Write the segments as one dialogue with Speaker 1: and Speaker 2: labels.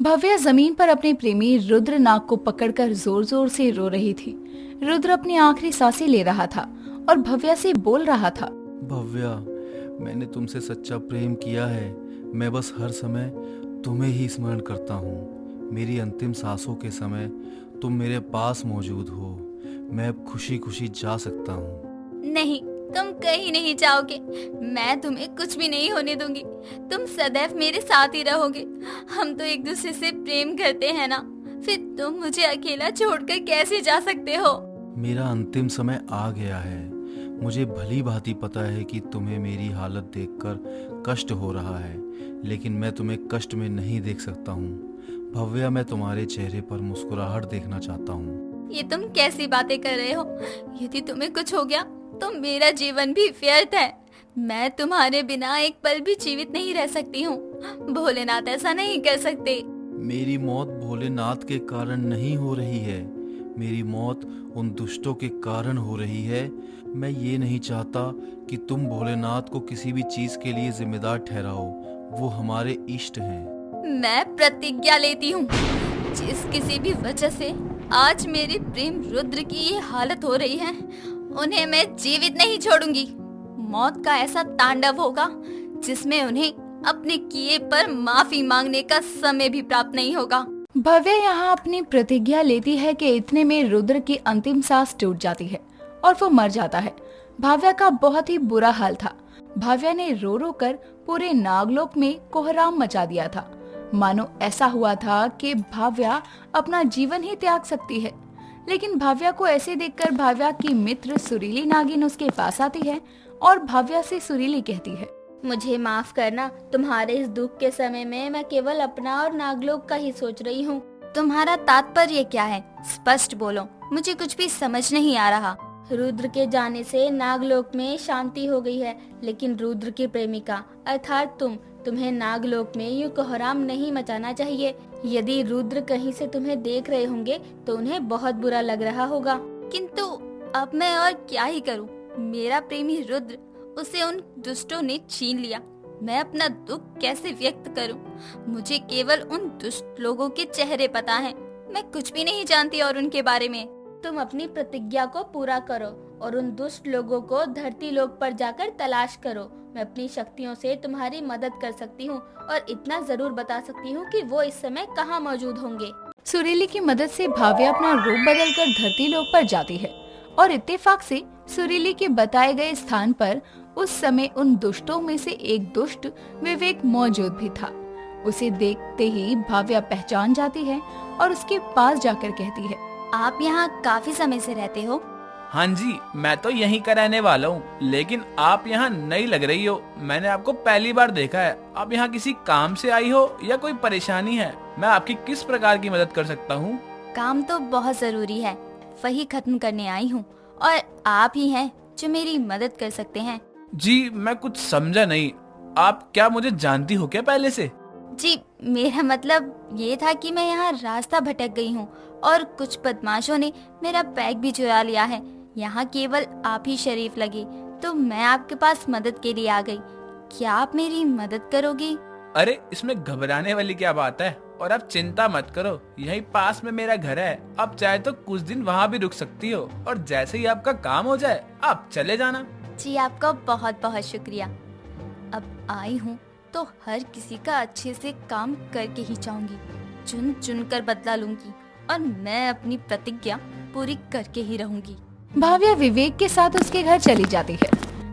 Speaker 1: भव्या जमीन पर अपने प्रेमी रुद्र नाग को पकड़कर जोर जोर से रो रही थी। रुद्र अपनी आखिरी सांसें ले रहा था और भव्या से बोल रहा था।
Speaker 2: भव्या, मैंने तुमसे सच्चा प्रेम किया है। मैं बस हर समय तुम्हें ही स्मरण करता हूँ। मेरी अंतिम सांसों के समय तुम मेरे पास मौजूद हो। मैं अब खुशी खुशी जा सकता हूँ।
Speaker 3: नहीं, तुम कहीं नहीं जाओगे। मैं तुम्हें कुछ भी नहीं होने दूंगी। तुम सदैव मेरे साथ ही रहोगे। हम तो एक दूसरे से प्रेम करते हैं ना, फिर तुम मुझे अकेला छोड़कर कैसे जा सकते हो?
Speaker 2: मेरा अंतिम समय आ गया है। मुझे भली भांति पता है कि तुम्हें मेरी हालत देखकर कष्ट हो रहा है, लेकिन मैं तुम्हें कष्ट में नहीं देख सकता हूँ। भव्या, मैं तुम्हारे चेहरे पर मुस्कुराहट देखना चाहता हूँ।
Speaker 3: ये तुम कैसी बातें कर रहे हो? यदि तुम्हें कुछ हो गया तो मेरा जीवन भी व्यर्थ है। मैं तुम्हारे बिना एक पल भी जीवित नहीं रह सकती हूँ। भोलेनाथ ऐसा नहीं कर सकते।
Speaker 2: मेरी मौत भोलेनाथ के कारण नहीं हो रही है। मेरी मौत उन दुष्टों के कारण हो रही है। मैं ये नहीं चाहता कि तुम भोलेनाथ को किसी भी चीज के लिए जिम्मेदार ठहराओ। वो हमारे इष्ट हैं।
Speaker 3: मैं प्रतिज्ञा लेती हूँ, जिस किसी भी वजह से आज मेरे प्रेम रुद्र की ये हालत हो रही है, उन्हें मैं जीवित नहीं छोड़ूंगी। मौत का ऐसा तांडव होगा जिसमें उन्हें अपने किए पर माफी मांगने का समय भी प्राप्त नहीं होगा।
Speaker 1: भव्या यहाँ अपनी प्रतिज्ञा लेती है कि इतने में रुद्र की अंतिम सांस टूट जाती है और वो मर जाता है। भव्या का बहुत ही बुरा हाल था। भव्या ने रो रो कर पूरे नागलोक में कोहराम मचा दिया था। मानो ऐसा हुआ था कि भव्या अपना जीवन ही त्याग सकती है। लेकिन भव्या को ऐसे देखकर भव्या की मित्र सुरीली नागिन उसके पास आती है और भव्या से सुरीली कहती है,
Speaker 3: मुझे माफ करना। तुम्हारे इस दुख के समय में मैं केवल अपना और नागलोक का ही सोच रही हूँ। तुम्हारा तात्पर्य क्या है? स्पष्ट बोलो, मुझे कुछ भी समझ नहीं आ रहा। रुद्र के जाने से नागलोक में शांति हो गई है, लेकिन रुद्र की प्रेमिका अर्थात तुम्हें नागलोक में यूं कोहराम नहीं मचाना चाहिए। यदि रुद्र कहीं से तुम्हें देख रहे होंगे तो उन्हें बहुत बुरा लग रहा होगा। किंतु अब मैं और क्या ही करूं? मेरा प्रेमी रुद्र, उसे उन दुष्टों ने छीन लिया। मैं अपना दुख कैसे व्यक्त करूं? मुझे केवल उन दुष्ट लोगों के चेहरे पता हैं। मैं कुछ भी नहीं जानती और उनके बारे में। तुम अपनी प्रतिज्ञा को पूरा करो और उन दुष्ट लोगों को धरती लोक पर जाकर तलाश करो। मैं अपनी शक्तियों से तुम्हारी मदद कर सकती हूँ और इतना जरूर बता सकती हूँ कि वो इस समय कहाँ मौजूद होंगे।
Speaker 1: सुरीली की मदद से भव्या अपना रूप बदलकर धरती लोक पर जाती है और इत्तेफाक से सुरीली के बताए गए स्थान पर उस समय उन दुष्टों में से एक दुष्ट विवेक मौजूद भी था। उसे देखते ही भव्या पहचान जाती है और उसके पास जाकर कहती है,
Speaker 3: आप यहाँ काफी समय से रहते हो?
Speaker 4: हाँ जी, मैं तो यहीं का रहने वाला हूँ, लेकिन आप यहाँ नई लग रही हो। मैंने आपको पहली बार देखा है। आप यहाँ किसी काम से आई हो या कोई परेशानी है? मैं आपकी किस प्रकार की मदद कर सकता हूँ?
Speaker 3: काम तो बहुत जरूरी है, वही खत्म करने आई हूँ और आप ही हैं जो मेरी मदद कर सकते हैं।
Speaker 4: जी, मैं कुछ समझा नहीं। आप क्या मुझे जानती हो क्या पहले से?
Speaker 3: जी, मेरा मतलब ये था कि मैं यहाँ रास्ता भटक गई हूँ और कुछ बदमाशों ने मेरा बैग भी चुरा लिया है। यहाँ केवल आप ही शरीफ लगे, तो मैं आपके पास मदद के लिए आ गई। क्या आप मेरी मदद करोगी?
Speaker 4: अरे, इसमें घबराने वाली क्या बात है? और आप चिंता मत करो, यहीं पास में मेरा घर है। आप चाहे तो कुछ दिन वहाँ भी रुक सकती हो और जैसे ही आपका काम हो जाए आप चले जाना।
Speaker 3: जी, आपका बहुत बहुत शुक्रिया। अब आई हूँ तो हर किसी का अच्छे से काम करके ही जाऊंगी। चुन चुन कर बदला लूंगी और मैं अपनी प्रतिज्ञा पूरी करके ही रहूंगी।
Speaker 1: भव्या विवेक के साथ उसके घर चली जाती है।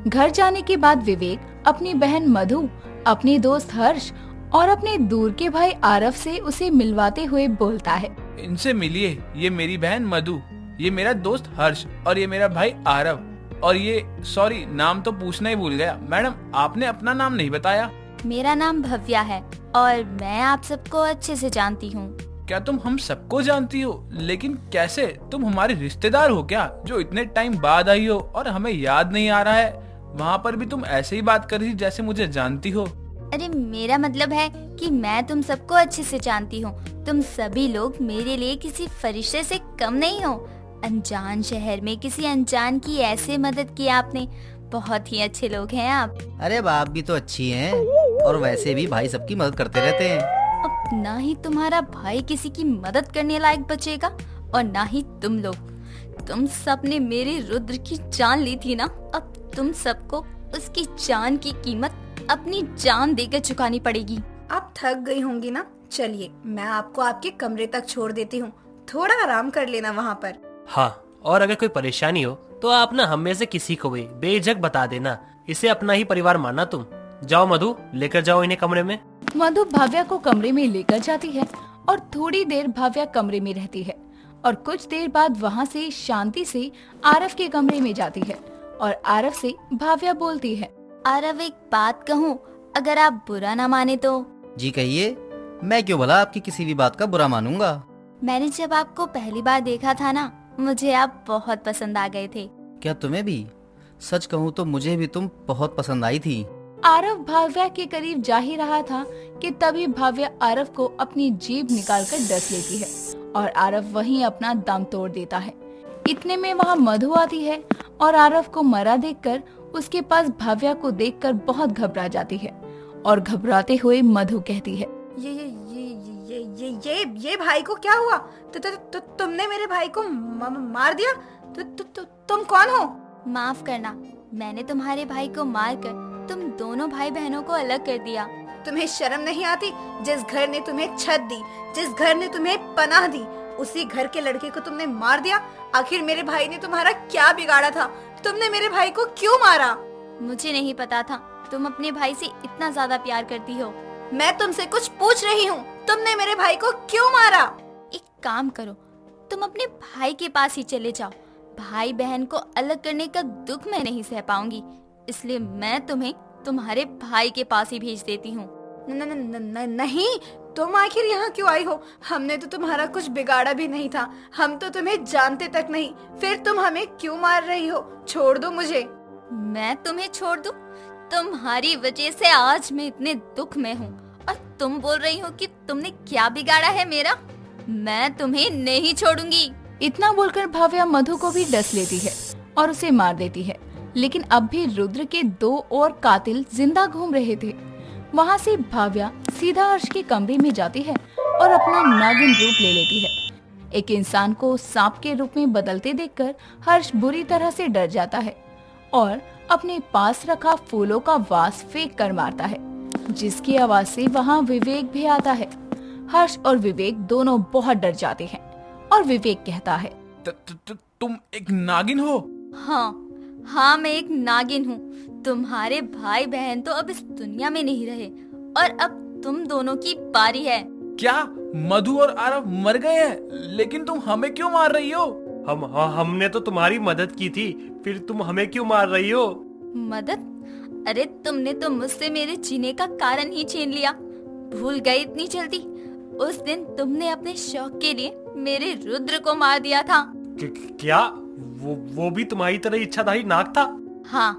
Speaker 1: घर जाने के बाद विवेक अपनी बहन मधु, अपने दोस्त हर्ष और अपने दूर के भाई आरव से उसे मिलवाते हुए बोलता है,
Speaker 4: इनसे मिलिए। ये मेरी बहन मधु, ये मेरा दोस्त हर्ष और ये मेरा भाई आरव। और ये सॉरी, नाम तो पूछना ही भूल गया। मैडम, आपने अपना नाम नहीं बताया।
Speaker 3: मेरा नाम भव्या है और मैं आप सबको अच्छे से जानती हूँ।
Speaker 4: क्या तुम हम सबको जानती हो? लेकिन कैसे? तुम हमारे रिश्तेदार हो क्या, जो इतने टाइम बाद आई हो और हमें याद नहीं आ रहा है? वहाँ पर भी तुम ऐसे ही बात कर रही जैसे मुझे जानती हो।
Speaker 3: अरे, मेरा मतलब है कि मैं तुम सबको अच्छे से जानती हूँ। तुम सभी लोग मेरे लिए किसी फरिश्ते से कम नहीं हो। अनजान शहर में किसी अनजान की ऐसे मदद की आपने। बहुत ही अच्छे लोग हैं आप।
Speaker 5: अरे बाप भी तो अच्छी हैं और वैसे भी भाई सबकी मदद करते रहते हैं।
Speaker 3: अब ना ही तुम्हारा भाई किसी की मदद करने लायक बचेगा और ना ही तुम लोग। तुम सब ने मेरे रुद्र की जान ली थी ना, अब तुम सबको उसकी जान की कीमत अपनी जान देकर चुकानी पड़ेगी।
Speaker 5: आप थक गई होंगी ना, चलिए मैं आपको आपके कमरे तक छोड़ देती हूँ, थोड़ा आराम कर लेना वहाँ पर।
Speaker 6: हाँ, और अगर कोई परेशानी हो तो आप ना हम में से किसी को भी बेझिझक बता देना। इसे अपना ही परिवार मानना तुम। जाओ मधु, लेकर जाओ इन्हें कमरे में।
Speaker 1: मधु भाव्या को कमरे में लेकर जाती है और थोड़ी देर भाव्या कमरे में रहती है और कुछ देर बाद वहाँ से शांति से आरव के कमरे में जाती है और आरव से भाव्या बोलती है,
Speaker 3: आरव एक बात कहूँ, अगर आप बुरा ना माने तो।
Speaker 7: जी कहिए, मैं क्यों भला आपकी किसी भी बात का बुरा मानूंगा।
Speaker 3: मैंने जब आपको पहली बार देखा था ना, मुझे आप बहुत पसंद आ गए थे।
Speaker 7: क्या तुम्हें भी? सच कहूँ तो मुझे भी तुम बहुत पसंद आई थी।
Speaker 1: आरव भाव्या के करीब जा ही रहा था कि तभी भाव्या आरव को अपनी जीभ निकालकर डस लेती है और आरव वहीं अपना दम तोड़ देता है। इतने में वहाँ मधु आती है और आरव को मरा देखकर उसके पास भाव्या को देखकर बहुत घबरा जाती है और घबराते हुए मधु कहती है,
Speaker 5: ये भाई को क्या हुआ? तुमने मेरे भाई को मार दिया? तुम कौन हो?
Speaker 3: माफ करना, मैंने तुम्हारे भाई को मारकर तुम दोनों भाई बहनों को अलग कर दिया।
Speaker 5: तुम्हें शर्म नहीं आती? जिस घर ने तुम्हें छत दी, जिस घर ने तुम्हें पनाह दी, उसी घर के लड़के को तुमने मार दिया। आखिर मेरे भाई ने तुम्हारा क्या बिगाड़ा था? तुमने मेरे भाई को क्यों मारा?
Speaker 3: मुझे नहीं पता था तुम अपने भाई से इतना ज्यादा प्यार करती हो।
Speaker 5: मैं तुमसे कुछ पूछ रही हूँ, तुमने मेरे भाई को क्यों मारा?
Speaker 3: एक काम करो, तुम अपने भाई के पास ही चले जाओ। भाई बहन को अलग करने का दुख मैं नहीं सह पाऊंगी, इसलिए मैं तुम्हें तुम्हारे भाई के पास ही भेज देती हूँ।
Speaker 5: नहीं, तुम आखिर यहाँ क्यों आई हो? हमने तो तुम्हारा कुछ बिगाड़ा भी नहीं था, हम तो तुम्हें जानते तक नहीं, फिर तुम हमें क्यों मार रही हो? छोड़ दो मुझे।
Speaker 3: मैं तुम्हें छोड़ दूं? तुम्हारी वजह से आज मैं इतने दुख में हूँ और तुम बोल रही हो कि तुमने क्या बिगाड़ा है मेरा? मैं तुम्हें नहीं छोड़ूंगी।
Speaker 1: इतना बोलकर भाव्या मधु को भी डस लेती है और उसे मार देती है। लेकिन अब भी रुद्र के 2 और कातिल जिंदा घूम रहे थे। वहाँ से भाव्या सीधा हर्ष के कमरे में जाती है और अपना नागिन रूप ले लेती है। एक इंसान को सांप के रूप में बदलते देखकर हर्ष बुरी तरह से डर जाता है और अपने पास रखा फूलों का वास फेंक कर मारता है, जिसकी आवाज से वहाँ विवेक भी आता है। हर्ष और विवेक दोनों बहुत डर जाते हैं और विवेक कहता है,
Speaker 4: तुम एक नागिन हो?
Speaker 3: हाँ, मैं एक नागिन हूँ। तुम्हारे भाई बहन तो अब इस दुनिया में नहीं रहे और अब तुम दोनों की बारी है।
Speaker 4: क्या मधु और आरव मर गए हैं? लेकिन तुम हमें क्यों मार रही हो?
Speaker 6: हमने तो तुम्हारी मदद की थी, फिर तुम हमें क्यों मार रही हो?
Speaker 3: मदद? अरे तुमने तो मुझसे मेरे जीने का कारण ही छीन लिया। भूल गई इतनी जल्दी? उस दिन तुमने अपने शौक के लिए मेरे रुद्र को मार दिया था।
Speaker 6: क्या वो भी तुम्हारी तरह इच्छाधारी नाग था?
Speaker 3: हाँ,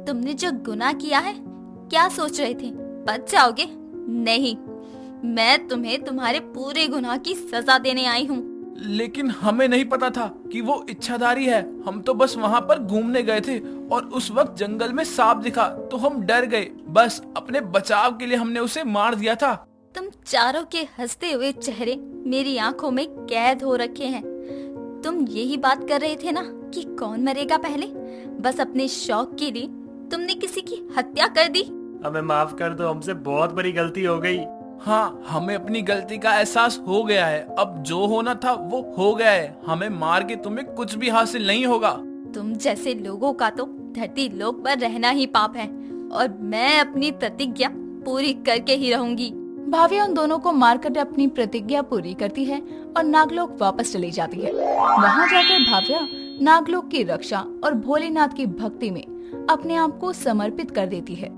Speaker 3: तुमने जो गुनाह किया है, क्या सोच रहे थे बच जाओगे? नहीं, मैं तुम्हें तुम्हारे पूरे गुनाह की सजा देने आई हूँ।
Speaker 4: लेकिन हमें नहीं पता था कि वो इच्छाधारी है। हम तो बस वहाँ पर घूमने गए थे और उस वक्त जंगल में सांप दिखा तो हम डर गए। बस अपने बचाव के लिए हमने उसे मार दिया था।
Speaker 3: तुम चारों के हंसते हुए चेहरे मेरी आंखों में कैद हो रखे हैं। तुम यही बात कर रहे थे ना कि कौन मरेगा पहले? बस अपने शौक के लिए तुमने किसी की हत्या कर दी।
Speaker 6: हमें माफ कर दो, हमसे बहुत बड़ी गलती हो गई।
Speaker 4: हाँ, हमें अपनी गलती का एहसास हो गया है। अब जो होना था वो हो गया है। हमें मार के तुम्हें कुछ भी हासिल नहीं होगा।
Speaker 3: तुम जैसे लोगों का तो धरती लोक पर रहना ही पाप है और मैं अपनी प्रतिज्ञा पूरी करके ही रहूंगी।
Speaker 1: भाव्या उन दोनों को मारकर अपनी प्रतिज्ञा पूरी करती है और नागलोक वापस चली जाती है। वहाँ जाकर भाव्या नागलोक की रक्षा और भोलेनाथ की भक्ति में अपने आप को समर्पित कर देती है।